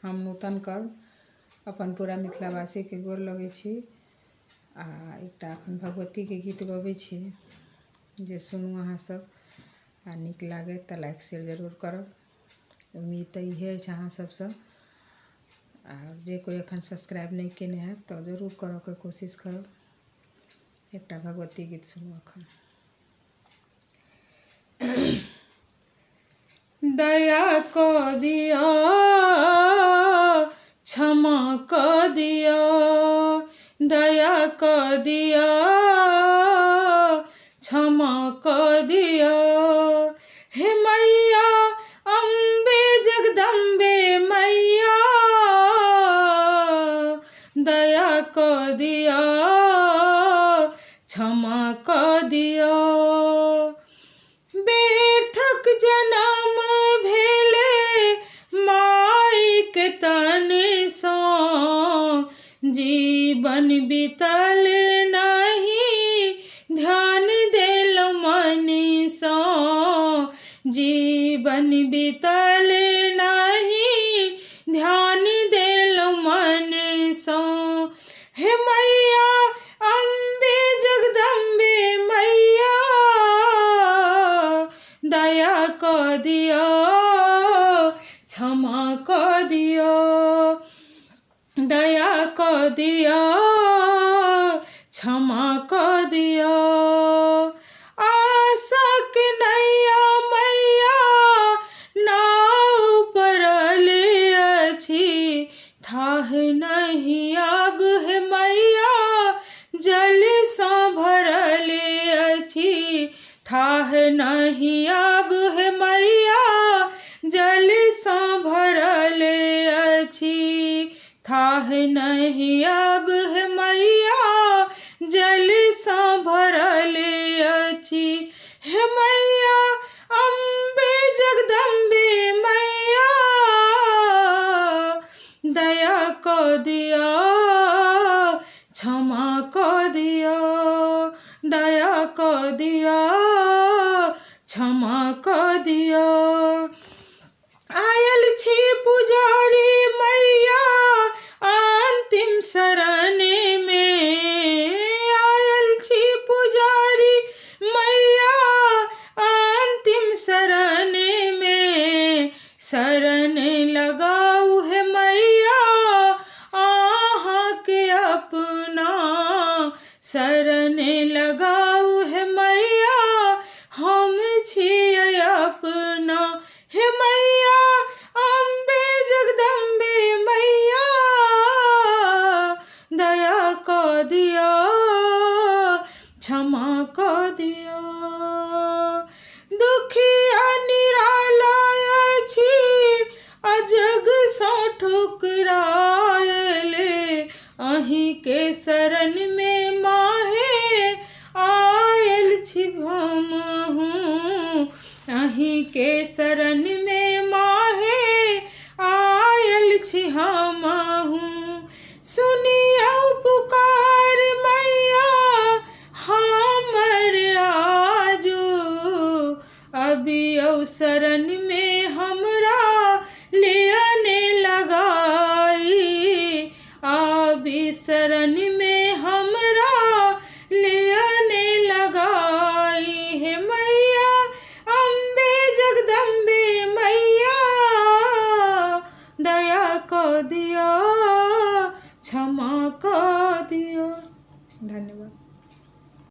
हम नूतन कर अपन पूरा मिथिलावासी के गोर लगै छी आ एकटा अखन भगवती के गीत गबै छी जे सुनू अहाँ सब आ नीक लागे तऽ लाइक शेयर जरूर करब। उम्मीद तऽ इहे अछि अहाँ सबसँ। आ जे कोई अखन सब्सक्राइब नहीं केने हैत तऽ जरूर करऽ के कोशिश करब। एकटा भगवती गीत सुनू अखन। दया कऽ दिअ क्षमा कऽ दिअ, दया कऽ दिअ क्षमा कऽ दिअ, हे मैया अम्बे जगदम्बे मैया दया कऽ दिअ क्षमा कऽ दिअ। व्यर्थक जनम भेले माइक तन सँ, जीवन बीतल नहीं ध्यान देल मन सँ, जीवन बीतल नहीं ध्यान देल मन सँ, हे मैया अम्बे जगदम्बे मैया दया कऽ दिअ क्षमा कऽ दिअ, दया कऽ दिअ क्षमा कऽ दिअ। आशाक नैया मैया नाव पड़ल अछि, थाह नहीं आब हे मैया जल सँ भरल अछि, थाह नहीं आब हे मैया जल सँ भरल अछि, थाह नहीं आब हे मैया जल सँ भरल अछि, हे मैया अम्बे जगदम्बे मैया दया कऽ दिअ क्षमा कऽ दिअ, दया कऽ दिअ क्षमा कऽ दिअ। आयल छी पुजारी मैया अंतिम शरण में, आयल छी पुजारी मैया अंतिम शरण में, शरण लगाऊ हे मैया आहाँ के अपना, शरण लगाऊ हे मैया हम छियै अपना, हे मैया अम्बे जगदम्बे मैया दया कऽ दिअ क्षमा कऽ दिअ। दुखिया निरालय अछि अजग सँ ठुकरायल, अहीं के शरण में माहे आयल छी हमहूँ, अहीं के शरण में माहे आयल छी हमहूँ। सुनियौ पुकार मैया हमर आजू, अबियौ शरण में हमरा लियन लगाई, आबि शरण में हमरा लियन लगाई, हे मैया अम्बे जगदम्बे मैया दया कऽ दिअ क्षमा कऽ दिअ। धन्यवाद।